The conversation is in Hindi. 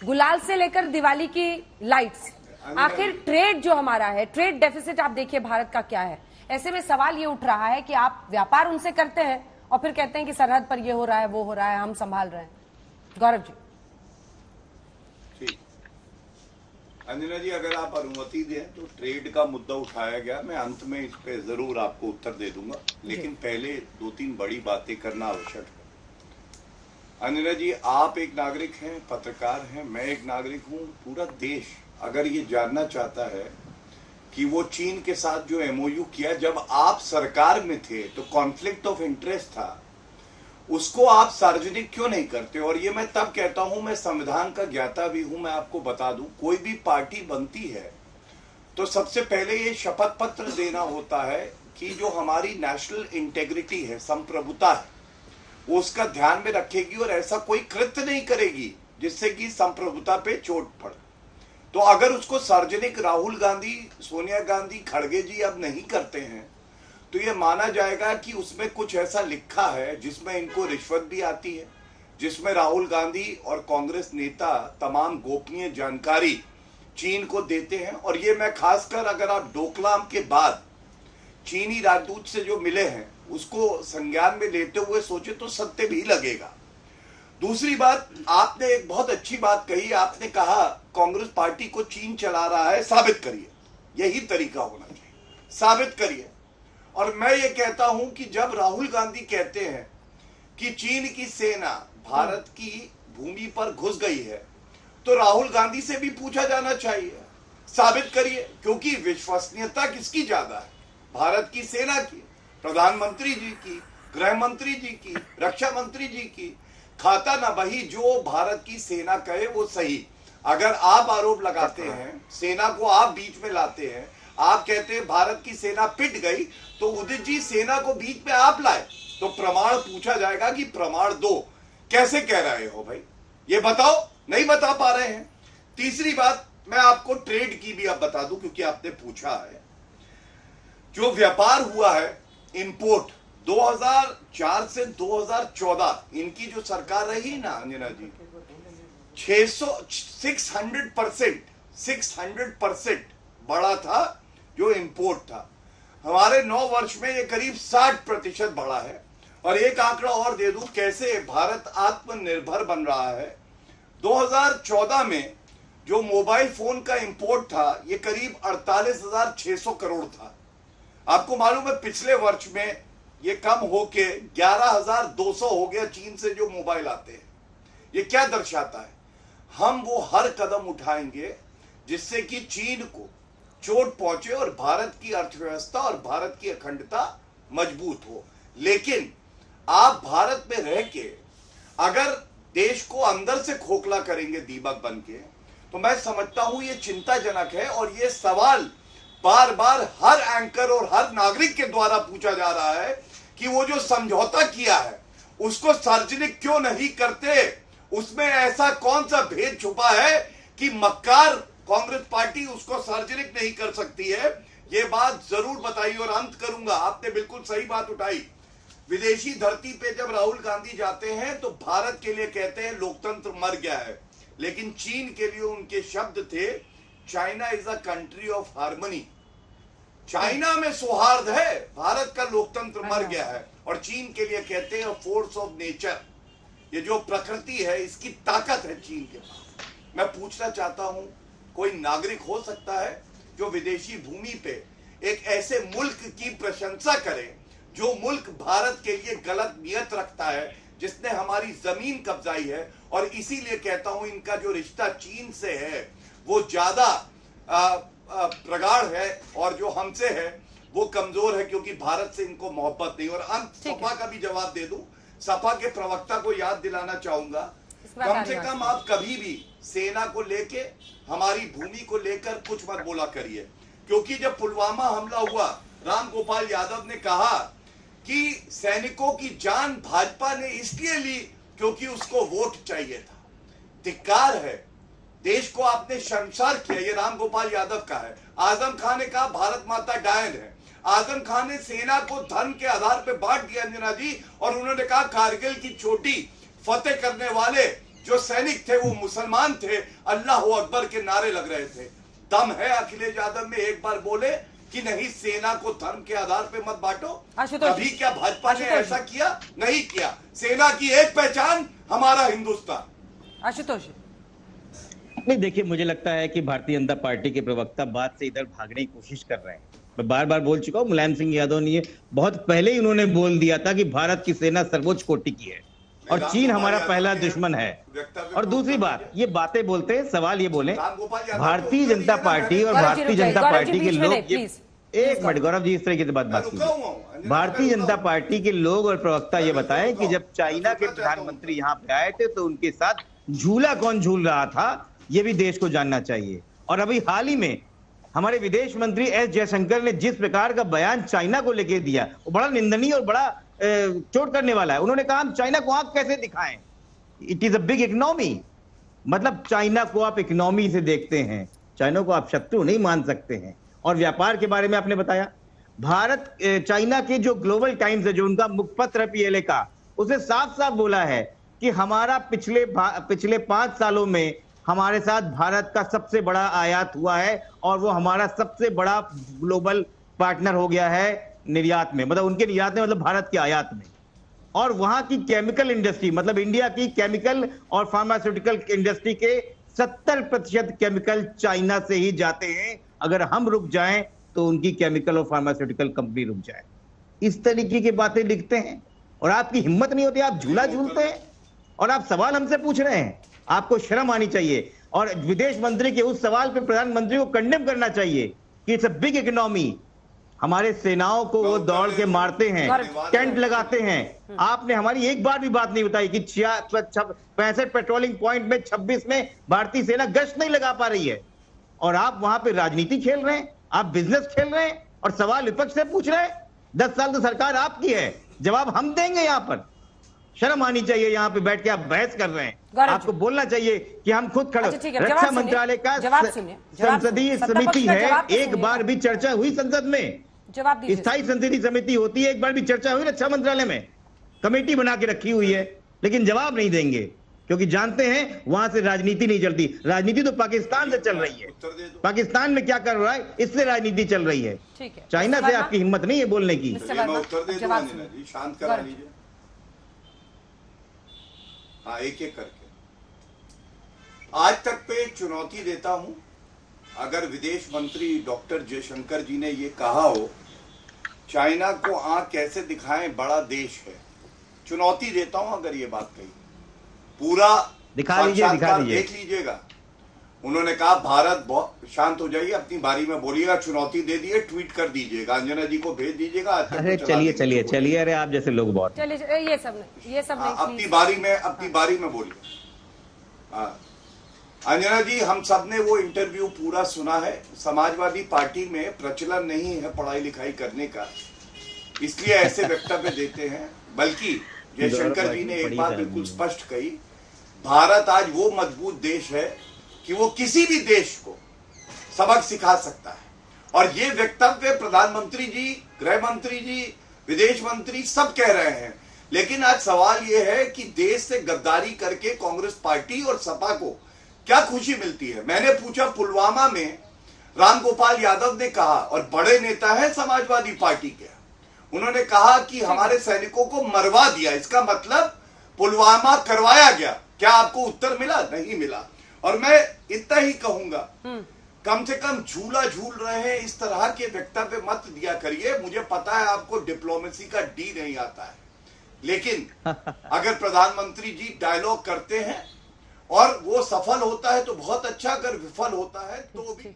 गुलाल से लेकर दिवाली की लाइट्स, आखिर ट्रेड जो हमारा है, ट्रेड डेफिसिट आप देखिए भारत का क्या है। ऐसे में सवाल ये उठ रहा है कि आप व्यापार उनसे करते हैं और फिर कहते हैं कि सरहद पर ये हो रहा है, वो हो रहा है, हम संभाल रहे हैं। गौरव जी। अंजना जी, अगर आप अनुमति दें तो ट्रेड का मुद्दा उठाया गया, मैं अंत में इस पे जरूर आपको उत्तर दे दूंगा, लेकिन पहले 2-3 बड़ी बातें करना आवश्यक है। अंजना जी, आप एक नागरिक हैं, पत्रकार हैं, मैं एक नागरिक हूं। पूरा देश अगर ये जानना चाहता है कि वो चीन के साथ जो एमओयू किया जब आप सरकार में थे तो कॉन्फ्लिक्ट ऑफ इंटरेस्ट था, उसको आप सार्वजनिक क्यों नहीं करते? और ये मैं तब कहता हूं, मैं संविधान का ज्ञाता भी हूं। मैं आपको बता दूं, कोई भी पार्टी बनती है तो सबसे पहले ये शपथ पत्र देना होता है कि जो हमारी नेशनल इंटेग्रिटी है, संप्रभुता है, वो उसका ध्यान में रखेगी और ऐसा कोई कृत्य नहीं करेगी जिससे कि संप्रभुता पे चोट पड़े। तो अगर उसको सार्वजनिक राहुल गांधी, सोनिया गांधी, खड़गे जी अब नहीं करते हैं तो ये माना जाएगा कि उसमें कुछ ऐसा लिखा है जिसमें इनको रिश्वत भी आती है, जिसमें राहुल गांधी और कांग्रेस नेता तमाम गोपनीय जानकारी चीन को देते हैं। और ये मैं खासकर, अगर आप डोकलाम के बाद चीनी राजदूत से जो मिले हैं उसको संज्ञान में लेते हुए सोचे तो सत्य भी लगेगा। दूसरी बात, आपने एक बहुत अच्छी बात कही। आपने कहा कांग्रेस पार्टी को चीन चला रहा है, साबित करिए। यही तरीका होना चाहिए, साबित करिए। और मैं ये कहता हूं कि जब राहुल गांधी कहते हैं कि चीन की सेना भारत की भूमि पर घुस गई है, तो राहुल गांधी से भी पूछा जाना चाहिए, साबित करिए। क्योंकि विश्वसनीयता किसकी ज्यादा है? भारत की सेना की, प्रधानमंत्री जी की, गृह मंत्री जी की, रक्षा मंत्री जी की। खाता ना बही, जो भारत की सेना कहे वो सही। अगर आप आरोप लगाते हैं, सेना को आप बीच में लाते हैं, आप कहते हैं भारत की सेना पिट गई, तो उदित जी सेना को बीच में आप लाए तो प्रमाण पूछा जाएगा कि प्रमाण दो। कैसे कह रहे हो भाई, ये बताओ। नहीं बता पा रहे हैं। तीसरी बात, मैं आपको ट्रेड की भी अब बता दूं क्योंकि आपने पूछा है। जो व्यापार हुआ है इंपोर्ट 2004 से 2014, इनकी जो सरकार रही ना अंजना जी, 600% बढ़ा था जो इंपोर्ट था। हमारे 9 वर्ष में ये करीब 60% बढ़ा है। और एक आंकड़ा और दे दूं कैसे भारत आत्मनिर्भर बन रहा है। 2014 में जो मोबाइल फोन का इंपोर्ट था ये करीब 48,600 करोड़ था। आपको मालूम है पिछले वर्ष में ये कम होके 11,200 हो गया चीन से जो मोबाइल आते हैं। ये क्या दर्शाता है? हम वो हर कदम उठाएंगे जिससे कि चीन को चोट पहुंचे और भारत की अर्थव्यवस्था और भारत की अखंडता मजबूत हो। लेकिन आप भारत में रह के अगर देश को अंदर से खोखला करेंगे दीमक बन के, तो मैं समझता हूं ये चिंताजनक है। और ये सवाल बार बार हर एंकर और हर नागरिक के द्वारा पूछा जा रहा है कि वो जो समझौता किया है उसको सार्वजनिक क्यों नहीं करते? उसमें ऐसा कौन सा भेद छुपा है कि मक्कार कांग्रेस पार्टी उसको सार्वजनिक नहीं कर सकती है? ये बात जरूर बताइए। और अंत करूंगा, आपने बिल्कुल सही बात उठाई। विदेशी धरती पे जब राहुल गांधी जाते हैं तो भारत के लिए कहते हैं लोकतंत्र मर गया है, लेकिन चीन के लिए उनके शब्द थे China is a country of harmony. China में सौहार्द है, भारत का लोकतंत्र मर गया है। और चीन के लिए कहते हैं फोर्स ऑफ नेचर, ये जो प्रकृति है इसकी ताकत है चीन के पास। मैं पूछना चाहता हूं, कोई नागरिक हो सकता है जो विदेशी भूमि पे एक ऐसे मुल्क की प्रशंसा करे जो मुल्क भारत के लिए गलत नियत रखता है, जिसने हमारी जमीन कब्जाई है? और इसीलिए कहता हूं इनका जो रिश्ता चीन से है वो ज्यादा प्रगाढ़ है और जो हमसे है वो कमजोर है, क्योंकि भारत से इनको मोहब्बत नहीं। और अंत सपा का भी जवाब दे दूं, सपा के प्रवक्ता को याद दिलाना चाहूंगा, कम से कम आप कभी भी सेना को लेके, हमारी भूमि को लेकर कुछ मत बोला करिए। क्योंकि जब पुलवामा हमला हुआ, राम गोपाल यादव ने कहा कि सैनिकों की जान भाजपा ने इसलिए ली क्योंकि उसको वोट चाहिए था। धिक्कार है, देश को आपने शर्मसार किया। ये राम गोपाल यादव का है। आजम खान ने कहा भारत माता डायन है। आजम खान ने सेना को धन के आधार पर बांट दिया अंजना जी, और उन्होंने कहा कारगिल की चोटी फतेह करने वाले जो सैनिक थे वो मुसलमान थे, अल्लाह अकबर के नारे लग रहे थे। दम है अखिलेश यादव में एक बार बोले कि नहीं सेना को धर्म के आधार पे मत बांटो? अभी क्या भाजपा ने ऐसा किया? नहीं किया। सेना की एक पहचान, हमारा हिंदुस्तान। आशुतोष नहीं, देखिए मुझे लगता है कि भारतीय जनता पार्टी के प्रवक्ता बात से इधर भागने की कोशिश कर रहे हैं। मैं बार बार बोल चुका हूं, मुलायम सिंह यादव ने बहुत पहले ही उन्होंने बोल दिया था कि भारत की सेना सर्वोच्च कोटि की है और चीन हमारा पहला दुश्मन है। और दूसरी बात, ये बातें बोलते हैं, सवाल ये बोले भारतीय जनता पार्टी और भारतीय जनता पार्टी के लोग, एक मिनट गौरव जी, इस तरीके से बात कीजिए। भारतीय जनता पार्टी के लोग और प्रवक्ता ये बताएं कि जब चाइना के प्रधानमंत्री यहाँ पे आए थे तो उनके साथ झूला कौन झूल रहा था, ये भी देश को जानना चाहिए। और अभी हाल ही में हमारे विदेश मंत्री एस जयशंकर ने जिस प्रकार का बयान चाइना को लेकर दिया, वो बड़ा निंदनीय और बड़ा चोट करने वाला है। उन्होंने कहा हम चाइना को आंख कैसे दिखाएं, it is a big economy. मतलब चाइना को आप इकोनॉमी से देखते हैं, चाइना को आप शत्रु नहीं मान सकते हैं। और व्यापार के बारे में आपने बताया, भारत चाइना के जो ग्लोबल टाइम्स है, जो उनका मुखपत्र है पीएलए का, उसे साफ साफ बोला है कि हमारा पिछले 5 सालों में हमारे साथ भारत का सबसे बड़ा आयात हुआ है और वो हमारा सबसे बड़ा ग्लोबल पार्टनर हो गया है निर्यात में, मतलब उनके निर्यात में, मतलब भारत के आयात में। और वहां की केमिकल इंडस्ट्री, मतलब इंडिया की केमिकल और फार्मास्यूटिकल इंडस्ट्री के 70% केमिकल चाइना से ही जाते हैं। अगर हम रुक जाएं तो उनकी केमिकल और फार्मास्यूटिकल कंपनी रुक जाए। इस तरीके की बातें लिखते हैं और आपकी हिम्मत नहीं होती, आप झूला झूलते हैं और आप सवाल हमसे पूछ रहे हैं। आपको शर्म आनी चाहिए। और विदेश मंत्री के उस सवाल पे प्रधानमंत्री को कंडेम करना चाहिए कि इट्स अ बिग इकोनॉमी। हमारे सेनाओं को वो दौड़ के मारते हैं, टेंट लगाते हैं। आपने हमारी एक बार भी बात नहीं बताई कि 65 पेट्रोलिंग पॉइंट में 26 में भारतीय सेना गश्त नहीं लगा पा रही है। और आप वहां पे राजनीति खेल रहे हैं, आप बिजनेस खेल रहे हैं और सवाल विपक्ष से पूछ रहे हैं। 10 साल तो सरकार आपकी है, जवाब हम देंगे। यहाँ पर शर्म आनी चाहिए। यहाँ पे बैठ के आप बहस कर रहे हैं। आपको बोलना चाहिए कि हम खुद खड़े। रक्षा मंत्रालय का संसदीय समिति है, एक बार भी चर्चा हुई संसद में? स्थायी संसदीय समिति होती है, एक बार भी चर्चा हुई रक्षा मंत्रालय में? कमेटी बना के रखी हुई है, लेकिन जवाब नहीं देंगे क्योंकि जानते हैं वहां से राजनीति नहीं चलती। राजनीति तो पाकिस्तान से चल रही है। पाकिस्तान में क्या कर रहा है, इससे राजनीति चल रही है। चाइना से आपकी हिम्मत नहीं है बोलने की। शांत करा लीजिए। हाँ, एक एक करके आज तक पे चुनौती देता हूं। अगर विदेश मंत्री डॉक्टर जयशंकर जी ने ये कहा हो चाइना को आंख कैसे दिखाएं, बड़ा देश है, चुनौती देता हूं अगर ये बात कही। पूरा दिखा लीजिए, देख लीजिएगा। उन्होंने कहा भारत बहुत शांत हो जाइए, अपनी बारी में बोलिएगा। चुनौती दे दिए, ट्वीट कर दीजिएगा, अंजना जी को भेज दीजिएगा। अरे चलिए, अरे आप जैसे लोग बहुत चलिए, ये सब नहीं, अपनी बारी में बोलिए। हाँ अंजना जी, हम सब ने वो इंटरव्यू पूरा सुना है। समाजवादी पार्टी में प्रचलन नहीं है पढ़ाई लिखाई करने का, इसलिए ऐसे वक्तव्य देते हैं। बल्कि जयशंकर जी ने एक बात बिल्कुल स्पष्ट कही, भारत आज वो मजबूत देश है कि वो किसी भी देश को सबक सिखा सकता है। और ये वक्तव्य प्रधानमंत्री जी, गृह मंत्री जी, विदेश मंत्री सब कह रहे हैं। लेकिन आज सवाल ये है कि देश से गद्दारी करके कांग्रेस पार्टी और सपा को क्या खुशी मिलती है। मैंने पूछा, पुलवामा में रामगोपाल यादव ने कहा, और बड़े नेता है समाजवादी पार्टी के, उन्होंने कहा कि हमारे सैनिकों को मरवा दिया, इसका मतलब पुलवामा करवाया गया। क्या आपको उत्तर मिला? नहीं मिला। और मैं इतना ही कहूंगा, कम से कम झूला झूल रहे हैं इस तरह के वक्तव्य मत दिया करिए। मुझे पता है आपको डिप्लोमेसी का डी नहीं आता है, लेकिन अगर प्रधानमंत्री जी डायलॉग करते हैं और वो सफल होता है तो बहुत अच्छा, अगर विफल होता है तो भी